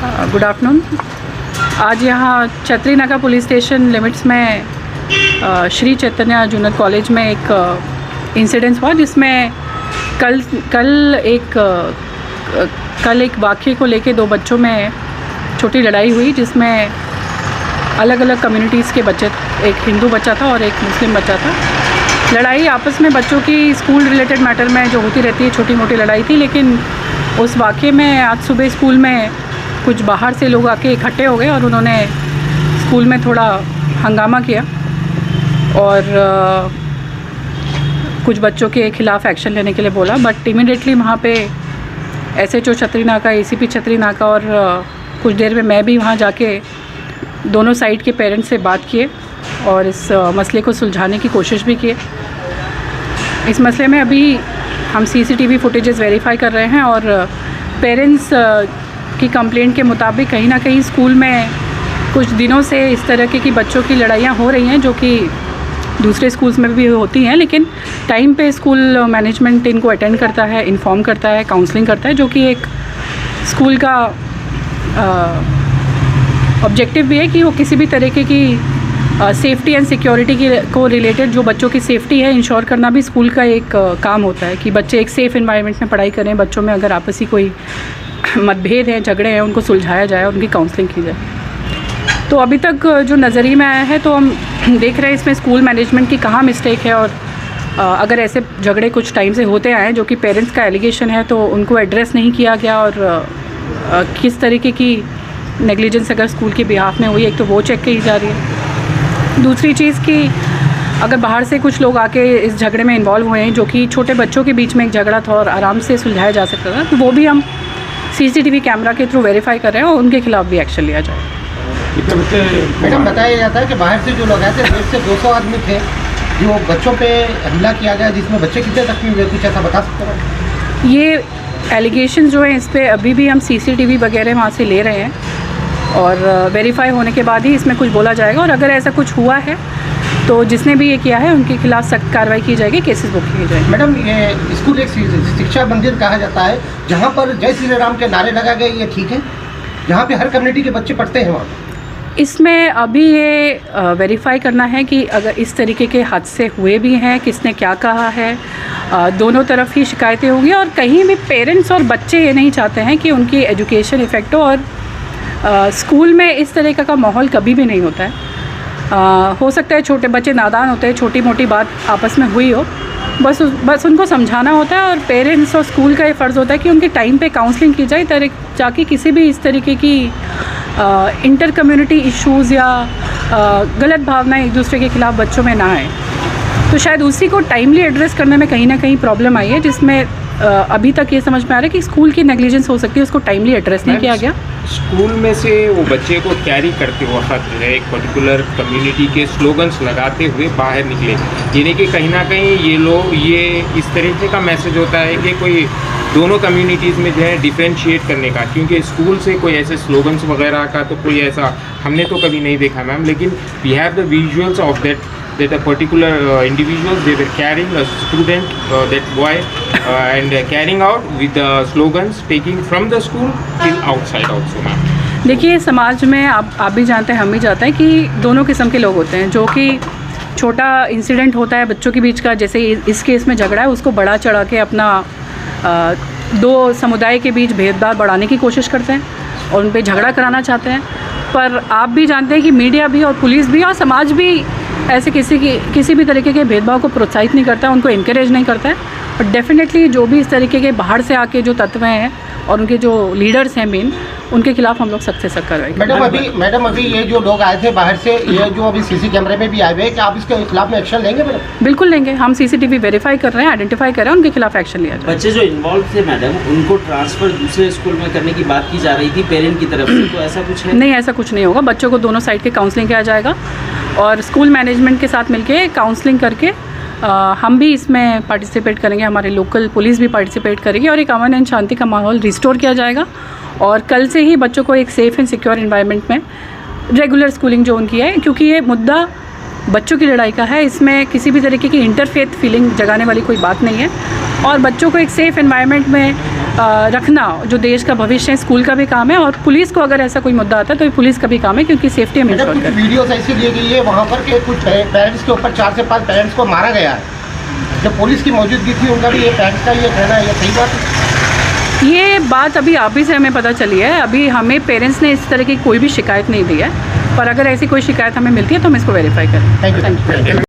Good afternoon. आज यहाँ छतरी नाका पुलिस स्टेशन लिमिट्स में श्री चैतन्य जूनियर कॉलेज में एक इंसिडेंस हुआ, जिसमें कल एक वाक़ये को लेके दो बच्चों में छोटी लड़ाई हुई, जिसमें अलग अलग कम्युनिटीज़ के बच्चे, एक हिंदू बच्चा था और एक मुस्लिम बच्चा था। लड़ाई आपस में बच्चों की स्कूल रिलेटेड मैटर में जो होती रहती है, छोटी मोटी लड़ाई थी। लेकिन उस वाक़ये में आज सुबह स्कूल में कुछ बाहर से लोग आके इकट्ठे हो गए और उन्होंने स्कूल में थोड़ा हंगामा किया और कुछ बच्चों के ख़िलाफ़ एक्शन लेने के लिए बोला। बट इमीडिएटली वहाँ पे SHO छतरी नाका, ACP छतरी नाका और कुछ देर में मैं भी वहाँ जाके दोनों साइड के पेरेंट्स से बात किए और इस मसले को सुलझाने की कोशिश भी किए। इस मसले में अभी हम CCTV फुटेजेस वेरीफाई कर रहे हैं और पेरेंट्स की कंप्लेंट के मुताबिक कहीं ना कहीं स्कूल में कुछ दिनों से इस तरह की बच्चों की लड़ाइयाँ हो रही हैं, जो कि दूसरे स्कूल्स में भी होती हैं। लेकिन टाइम पे स्कूल मैनेजमेंट इनको अटेंड करता है, इन्फॉर्म करता है, काउंसलिंग करता है, जो कि एक स्कूल का ऑब्जेक्टिव भी है कि वो किसी भी तरीके की सेफ्टी एंड सिक्योरिटी को रिलेटेड जो बच्चों की सेफ्टी है इंश्योर करना भी स्कूल का एक काम होता है कि बच्चे एक सेफ़ एनवायरनमेंट में पढ़ाई करें। बच्चों में अगर आपसी कोई मतभेद हैं, झगड़े हैं, उनको सुलझाया जाए और उनकी काउंसलिंग की जाए। तो अभी तक जो नज़रिए में आया है, तो हम देख रहे हैं इसमें स्कूल मैनेजमेंट की कहाँ मिस्टेक है और अगर ऐसे झगड़े कुछ टाइम से होते आए जो कि पेरेंट्स का एलिगेशन है, तो उनको एड्रेस नहीं किया गया और किस तरीके की नेग्लिजेंस अगर स्कूल के बिहाफ में हुई, एक तो वो चेक की जा रही है। दूसरी चीज़ कि अगर बाहर से कुछ लोग आके इस झगड़े में इन्वॉल्व हुए हैं, जो कि छोटे बच्चों के बीच में एक झगड़ा था और आराम से सुलझाया जा सकता था, तो वो भी हम CCTV कैमरा के थ्रू वेरीफाई कर रहे हैं और उनके खिलाफ भी एक्शन लिया जाए। मैडम, बताया जाता है कि बाहर से जो लोग आए थे 150 से 200 आदमी थे, जो बच्चों पे हमला किया गया, जिसमें बच्चे कितने जख्मी हुए, कुछ ऐसा बता सकते हैं? ये एलिगेशन जो है, इस पर अभी भी हम CCTV वगैरह वहाँ से ले रहे हैं और वेरीफाई होने के बाद ही इसमें कुछ बोला जाएगा। और अगर ऐसा कुछ हुआ है तो जिसने भी ये किया है उनके खिलाफ सख्त कार्रवाई की जाएगी, केसेस बुक किए जाएंगे। मैडम, ये स्कूल एक शिक्षा मंदिर कहा जाता है, जहाँ पर जय श्री राम के नारे लगा गए, ये ठीक है? जहाँ पे हर कम्युनिटी के बच्चे पढ़ते हैं वहाँ। इसमें अभी ये वेरीफाई करना है कि अगर इस तरीके के हादसे हुए भी हैं, किसने क्या कहा है। दोनों तरफ ही शिकायतें होंगी और कहीं भी पेरेंट्स और बच्चे ये नहीं चाहते हैं कि उनकी एजुकेशन इफ़ेक्ट हो। और स्कूल में इस तरीक़े का माहौल कभी भी नहीं होता है। हो सकता है छोटे बच्चे नादान होते हैं, छोटी मोटी बात आपस में हुई हो, बस उनको समझाना होता है और पेरेंट्स और स्कूल का ये फ़र्ज़ होता है कि उनके टाइम पे काउंसलिंग की जाए, ताकि किसी भी इस तरीके की इंटर कम्युनिटी इश्यूज़ या गलत भावनाएं एक दूसरे के ख़िलाफ़ बच्चों में ना आए। तो शायद उसी को टाइमली एड्रेस करने में कहीं ना कहीं प्रॉब्लम आई है, जिसमें अभी तक ये समझ में आ रहा है कि स्कूल की नेग्लिजेंस हो सकती है, उसको टाइमली एड्रेस नहीं किया गया। स्कूल में से वो बच्चे को कैरी करते वक्त जो है एक पर्टिकुलर कम्युनिटी के स्लोगन्स लगाते हुए बाहर निकले, यानी कि कहीं ना कहीं ये इस तरीके का मैसेज होता है कि कोई दोनों कम्युनिटीज़ में जो है डिफ्रेंशिएट करने का, क्योंकि स्कूल से कोई ऐसे स्लोगन्स वगैरह का तो कोई ऐसा हमने तो कभी नहीं देखा मैम। लेकिन we have the visuals of that a particular individuals, they were carrying a student, that boy, and carrying out with the slogans taking from the school till outside also ma'am। देखिए, समाज में आप भी जानते हैं, हम भी जानते हैं कि दोनों किस्म के लोग होते हैं। जो कि छोटा इंसिडेंट होता है बच्चों के बीच का, जैसे इस केस में झगड़ा है, उसको बढ़ा चढ़ा के अपना दो समुदाय के बीच भेदभाव बढ़ाने की कोशिश करते हैं और उन पर झगड़ा कराना चाहते हैं। पर आप भी जानते हैं कि मीडिया भी और पुलिस भी और समाज भी ऐसे किसी भी तरीके के भेदभाव को प्रोत्साहित नहीं करता है, उनको इनकरेज नहीं करता है। बट डेफिनेटली जो भी इस तरीके के बाहर से आके जो तत्व हैं और उनके जो लीडर्स हैं मेन, उनके खिलाफ हम लोग सख्त से सख्त कार्रवाई करेंगे। मैडम, अभी ये जो लोग आए थे बाहर से, ये जो अभी CC कैमरे में भी आए हुए हैं, क्या आप इसके खिलाफ में एक्शन लेंगे मैडम? बिल्कुल लेंगे। हम CCTV वेरीफाई कर रहे हैं, आइडेंटिफाई कर रहे हैं, उनके खिलाफ एक्शन लिया जाए। बच्चे जो इन्वॉल्व थे मैडम, उनको ट्रांसफ़र दूसरे स्कूल में करने की बात की जा रही थी पेरेंट की तरफ से, तो ऐसा कुछ है? नहीं, ऐसा कुछ नहीं होगा। बच्चों को दोनों साइड के काउंसलिंग किया जाएगा और स्कूल मैनेजमेंट के साथ मिलके काउंसलिंग करके हम भी इसमें पार्टिसिपेट करेंगे, हमारे लोकल पुलिस भी पार्टिसिपेट करेगी और एक अमन एंड शांति का माहौल रिस्टोर किया जाएगा। और कल से ही बच्चों को एक सेफ़ एंड सिक्योर एनवायरनमेंट में रेगुलर स्कूलिंग जो उनकी है, क्योंकि ये मुद्दा बच्चों की लड़ाई का है। इसमें किसी भी तरीके की इंटरफेथ फीलिंग जगाने वाली कोई बात नहीं है और बच्चों को एक सेफ़ एनवायरनमेंट में रखना जो देश का भविष्य है, स्कूल का भी काम है और पुलिस को अगर ऐसा कोई मुद्दा आता है तो ये पुलिस का भी काम है क्योंकि सेफ्टी हम मैडम इंश्योर कुछ करें। वीडियोस ऐसी ली गई है वहाँ पर कि कुछ पेरेंट्स के ऊपर 4 से 5 पेरेंट्स को मारा गया है। जब पुलिस की मौजूदगी थी उनका भी ये पेरेंट्स का ये कहना है, ये सही बात है? ये बात अभी आप ही से हमें पता चली है। अभी हमें पेरेंट्स ने इस तरह की कोई भी शिकायत नहीं दी है, पर अगर ऐसी कोई शिकायत हमें मिलती है तो हम इसको वेरीफाई करें। Thank you.